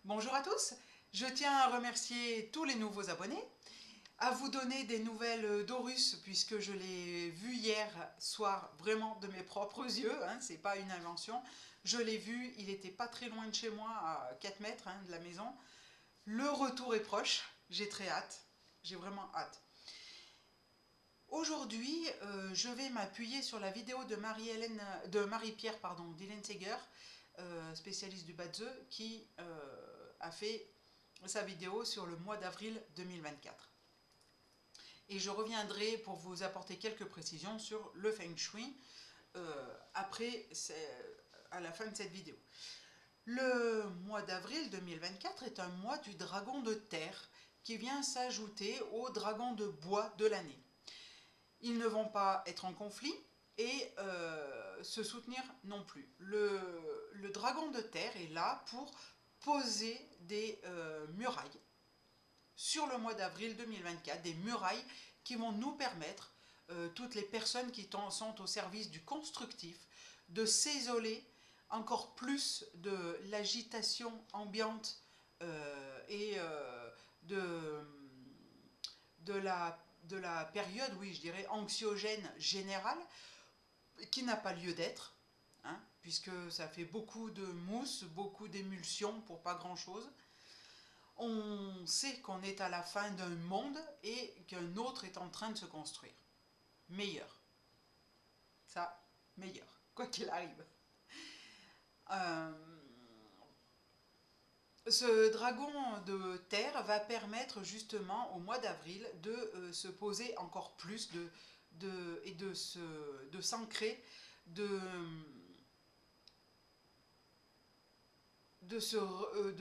Bonjour à tous, je tiens à remercier tous les nouveaux abonnés, à vous donner des nouvelles d'Horus puisque je l'ai vu hier soir vraiment de mes propres yeux, hein, c'est pas une invention. Je l'ai vu, il était pas très loin de chez moi, à 4 mètres de la maison. Le retour est proche, j'ai très hâte, j'ai vraiment hâte. Aujourd'hui, je vais m'appuyer sur la vidéo de Marie-Pierre Dillenseger, spécialiste du Batzeu, qui a fait sa vidéo sur le mois d'avril 2024. Et je reviendrai pour vous apporter quelques précisions sur le Feng Shui à la fin de cette vidéo. Le mois d'avril 2024 est un mois du dragon de terre qui vient s'ajouter au dragon de bois de l'année. Ils ne vont pas être en conflit et se soutenir non plus. Le dragon de terre est là pour poser des murailles sur le mois d'avril 2024, des murailles qui vont nous permettre, toutes les personnes qui sont au service du constructif, de s'isoler encore plus de l'agitation ambiante et de la période, oui, je dirais, anxiogène générale, qui n'a pas lieu d'être, hein, puisque ça fait beaucoup de mousse, beaucoup d'émulsion pour pas grand-chose. On sait qu'on est à la fin d'un monde et qu'un autre est en train de se construire. Meilleur. Ça, meilleur, quoi qu'il arrive. Euh, Ce dragon de terre va permettre justement au mois d'avril de se poser encore plus et de s'ancrer, de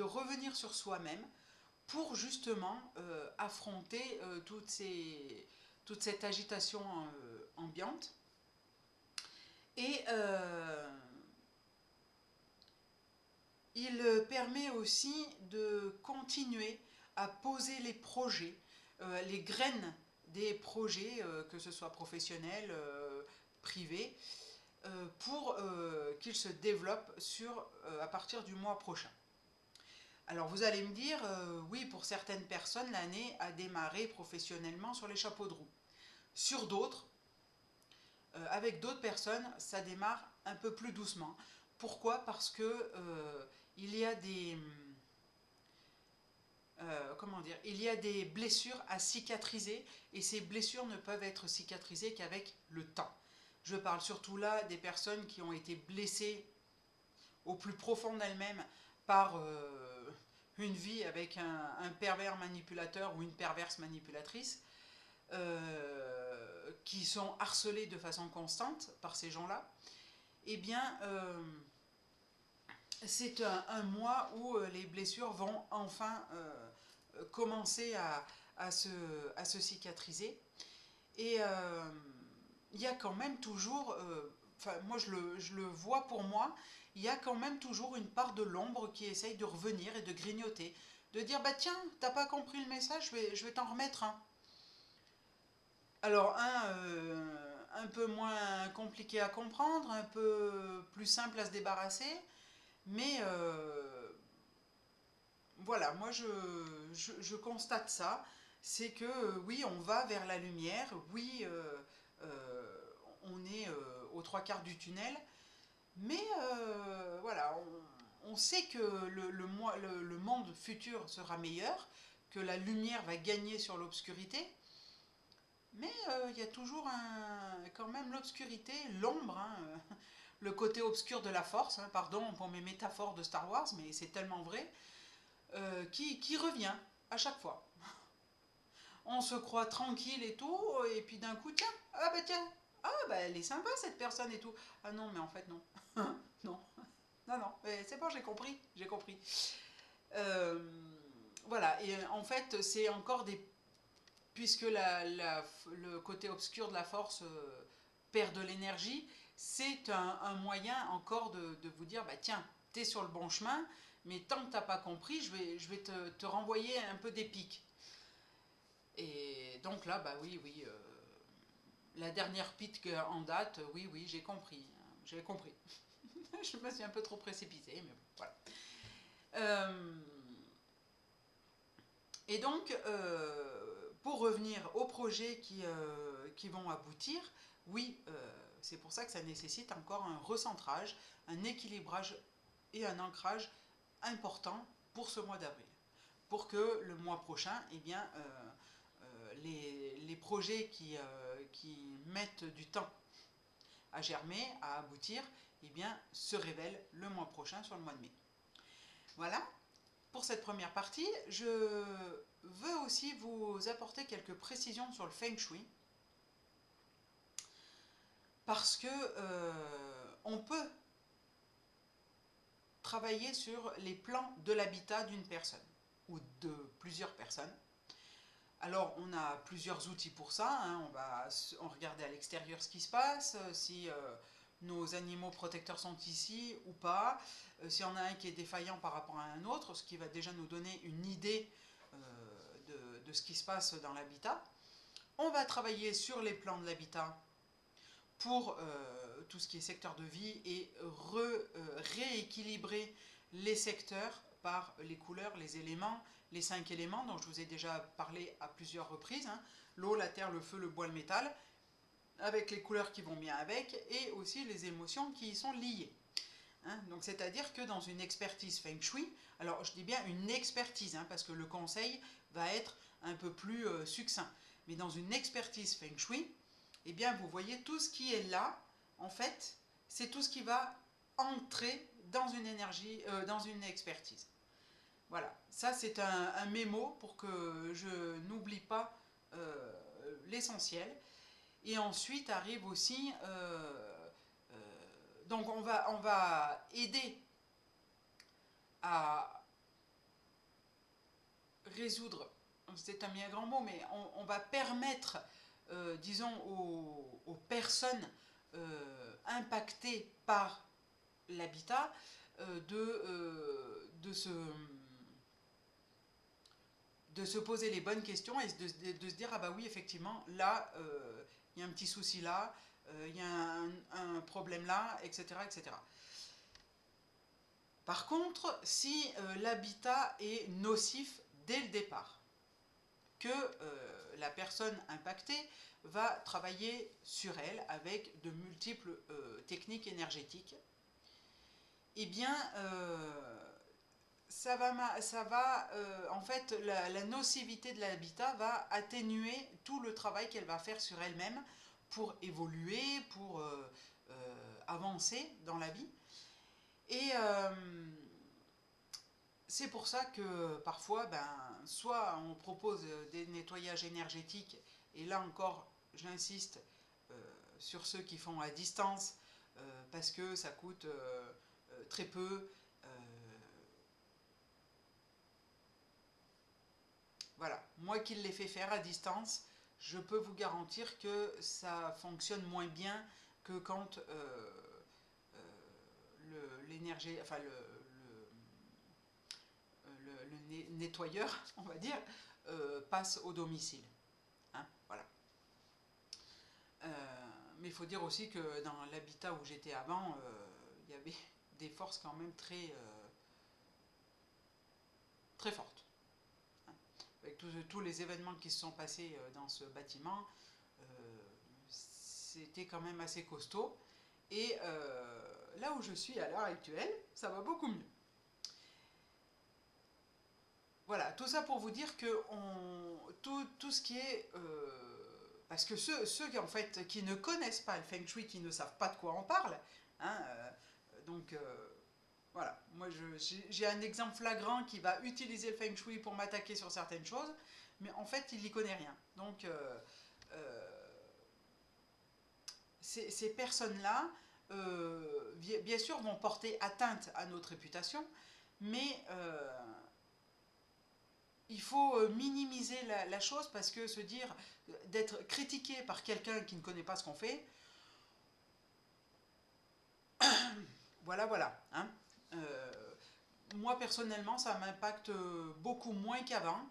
revenir sur soi-même pour justement affronter toute cette agitation ambiante. Et il permet aussi de continuer à poser les projets, les graines des projets, que ce soit professionnels, privés, pour qu'ils se développent à partir du mois prochain. Alors vous allez me dire, oui, pour certaines personnes, l'année a démarré professionnellement sur les chapeaux de roue. Sur d'autres, avec d'autres personnes, ça démarre un peu plus doucement. Pourquoi? Parce que il y a il y a des blessures à cicatriser et ces blessures ne peuvent être cicatrisées qu'avec le temps. Je parle surtout là des personnes qui ont été blessées au plus profond d'elles-mêmes par une vie avec un pervers manipulateur ou une perverse manipulatrice, qui sont harcelées de façon constante par ces gens-là. Eh bien, c'est un mois où les blessures vont enfin commencer à se cicatriser. Et il y a quand même toujours, moi je le vois pour moi, il y a quand même toujours une part de l'ombre qui essaye de revenir et de grignoter, de dire bah tiens, t'as pas compris le message, je vais t'en remettre un. Alors un peu moins compliqué à comprendre, un peu plus simple à se débarrasser, mais voilà, moi je constate ça, c'est que oui, on va vers la lumière, oui, on est aux trois quarts du tunnel, mais voilà, on sait que le monde futur sera meilleur, que la lumière va gagner sur l'obscurité, mais il y a toujours quand même l'obscurité, l'ombre, hein, le côté obscur de la force, hein, pardon pour mes métaphores de Star Wars, mais c'est tellement vrai, qui revient à chaque fois. On se croit tranquille et tout, et puis d'un coup, tiens, ah bah elle est sympa cette personne et tout. Ah non, mais en fait non. Non, non, c'est bon, j'ai compris, j'ai compris. Euh, voilà, et en fait, c'est encore des... Puisque le côté obscur de la force perd de l'énergie, c'est un moyen encore de vous dire, bah tiens, t'es sur le bon chemin, mais tant que t'as pas compris, je vais te renvoyer un peu des pics. Et donc là, bah oui, la dernière pique en date, oui, j'ai compris. J'ai compris. Je me suis un peu trop précipitée, mais bon, voilà. Et donc, pour revenir aux projets qui vont aboutir, oui, c'est pour ça que ça nécessite encore un recentrage, un équilibrage et un ancrage important pour ce mois d'avril. Pour que le mois prochain, eh bien, les projets qui mettent du temps à germer, à aboutir, eh bien, se révèlent le mois prochain, sur le mois de mai. Voilà, pour cette première partie. Je veux aussi vous apporter quelques précisions sur le Feng Shui, parce que on peut travailler sur les plans de l'habitat d'une personne ou de plusieurs personnes. Alors, on a plusieurs outils pour ça, hein. On va regarder à l'extérieur ce qui se passe, si nos animaux protecteurs sont ici ou pas, s'il y en a un qui est défaillant par rapport à un autre, ce qui va déjà nous donner une idée de ce qui se passe dans l'habitat. On va travailler sur les plans de l'habitat pour tout ce qui est secteur de vie et rééquilibrer les secteurs par les couleurs, les éléments, les 5 éléments dont je vous ai déjà parlé à plusieurs reprises, hein. L'eau, la terre, le feu, le bois, le métal, avec les couleurs qui vont bien avec, et aussi les émotions qui y sont liées, hein. Donc c'est-à-dire que dans une expertise Feng Shui, alors je dis bien une expertise, hein, parce que le conseil va être un peu plus succinct, mais dans une expertise Feng Shui, eh bien vous voyez tout ce qui est là, en fait, c'est tout ce qui va entrer dans une énergie, dans une expertise. Voilà, ça c'est un mémo pour que je n'oublie pas l'essentiel. Et ensuite arrive aussi, donc on va aider à résoudre, c'est un bien grand mot, mais on va permettre, disons, aux personnes impactées par l'habitat de se poser les bonnes questions et de se dire, ah bah oui, effectivement, là, il y a un petit souci là, il y a un problème là, etc., etc. Par contre, si l'habitat est nocif dès le départ, que la personne impactée va travailler sur elle avec de multiples techniques énergétiques, eh bien, en fait, la nocivité de l'habitat va atténuer tout le travail qu'elle va faire sur elle-même pour évoluer, pour avancer dans la vie. Et c'est pour ça que parfois, soit on propose des nettoyages énergétiques, et là encore, j'insiste sur ceux qui font à distance, parce que ça coûte très peu. Voilà, moi qui l'ai fait faire à distance, je peux vous garantir que ça fonctionne moins bien que quand l'énergie, enfin le nettoyeur, on va dire, passe au domicile, hein, voilà. Mais il faut dire aussi que dans l'habitat où j'étais avant, il y avait des forces quand même très fortes. Avec tous les événements qui se sont passés dans ce bâtiment, c'était quand même assez costaud. Et là où je suis à l'heure actuelle, ça va beaucoup mieux. Voilà, tout ça pour vous dire que tout ce qui est... parce que ceux qui, en fait, qui ne connaissent pas le Feng Shui, qui ne savent pas de quoi on parle, hein, donc voilà, moi j'ai un exemple flagrant qui va utiliser le Feng Shui pour m'attaquer sur certaines choses, mais en fait il n'y connaît rien. Donc ces personnes-là, bien sûr, vont porter atteinte à notre réputation, mais il faut minimiser la chose, parce que se dire d'être critiqué par quelqu'un qui ne connaît pas ce qu'on fait, voilà, hein. Moi personnellement, ça m'impacte beaucoup moins qu'avant.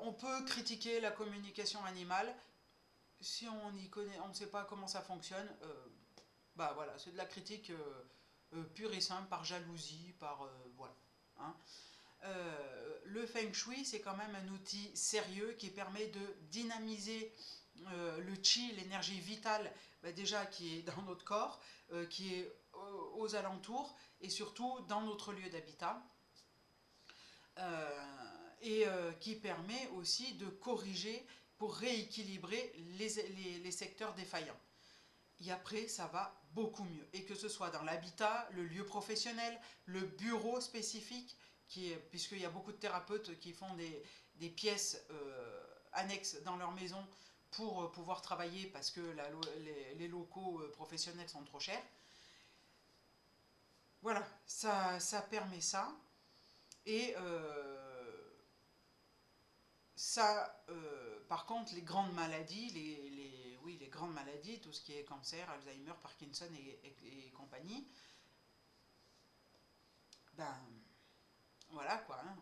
On peut critiquer la communication animale. Si on y connaît, on ne sait pas comment ça fonctionne, bah voilà, c'est de la critique pure et simple, par jalousie, par voilà, hein. Le le Feng Shui, c'est quand même un outil sérieux qui permet de dynamiser le chi, l'énergie vitale, déjà qui est dans notre corps, qui est aux alentours et surtout dans notre lieu d'habitat. Et qui permet aussi de corriger pour rééquilibrer les secteurs défaillants. Et après, ça va beaucoup mieux. Et que ce soit dans l'habitat, le lieu professionnel, le bureau spécifique, puisqu'il y a beaucoup de thérapeutes qui font des pièces annexes dans leur maison pour pouvoir travailler parce que les locaux professionnels sont trop chers. Voilà, ça permet ça. Et ça, par contre, les grandes maladies, oui, les grandes maladies, tout ce qui est cancer, Alzheimer, Parkinson et compagnie, ben voilà quoi, hein,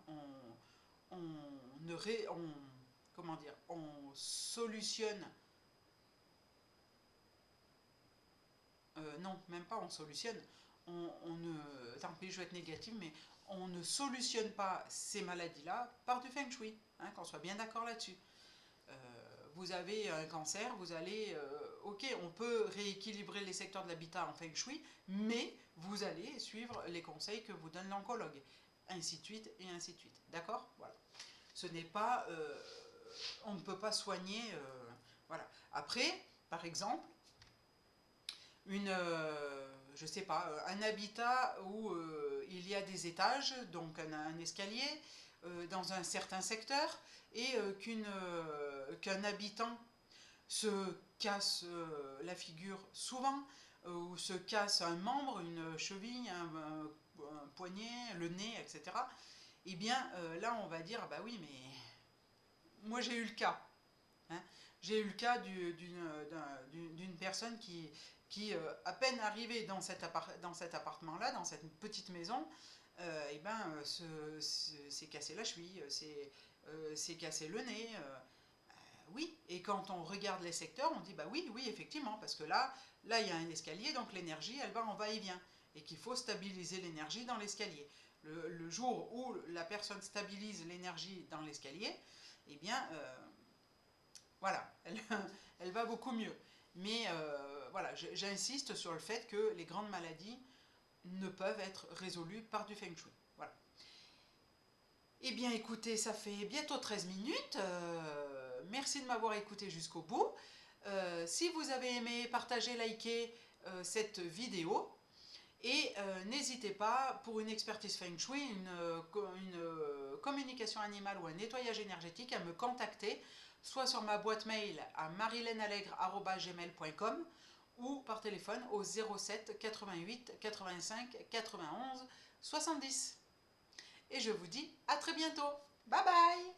comment dire, on solutionne, non, même pas on solutionne, on ne, tant pis, je vais être négative, mais on ne solutionne pas ces maladies-là par du Feng Shui, hein, qu'on soit bien d'accord là-dessus. Vous avez un cancer, vous allez, ok, on peut rééquilibrer les secteurs de l'habitat en Feng Shui, mais vous allez suivre les conseils que vous donne l'oncologue, ainsi de suite et ainsi de suite. D'accord? Voilà. Ce n'est pas, on ne peut pas soigner, voilà. Après, par exemple, je sais pas, un habitat où il y a des étages, donc un escalier, dans un certain secteur, et qu'un habitant se casse la figure souvent, ou se casse un membre, une cheville, un poignet, le nez, etc. Eh bien, là, on va dire, bah oui, mais moi j'ai eu le cas. Hein. J'ai eu le cas d'une personne qui à peine arrivée dans cet appartement-là, dans cette petite maison, et ben, s'est cassé la cheville, s'est cassé le nez. Oui, et quand on regarde les secteurs, on dit bah oui, oui, effectivement, parce que là il y a un escalier, donc l'énergie, elle va en va-et-vient, et qu'il faut stabiliser l'énergie dans l'escalier. Le jour où la personne stabilise l'énergie dans l'escalier, eh bien, voilà, elle va beaucoup mieux. Mais voilà, j'insiste sur le fait que les grandes maladies ne peuvent être résolues par du Feng Shui. Voilà. Eh bien écoutez, ça fait bientôt 13 minutes. Merci de m'avoir écouté jusqu'au bout. Si vous avez aimé, partagez, likez cette vidéo. Et n'hésitez pas, pour une expertise Feng Shui, une communication animale ou un nettoyage énergétique, à me contacter, soit sur ma boîte mail à marilenallegre@gmail.com ou par téléphone au 07 88 85 91 70. Et je vous dis à très bientôt. Bye bye!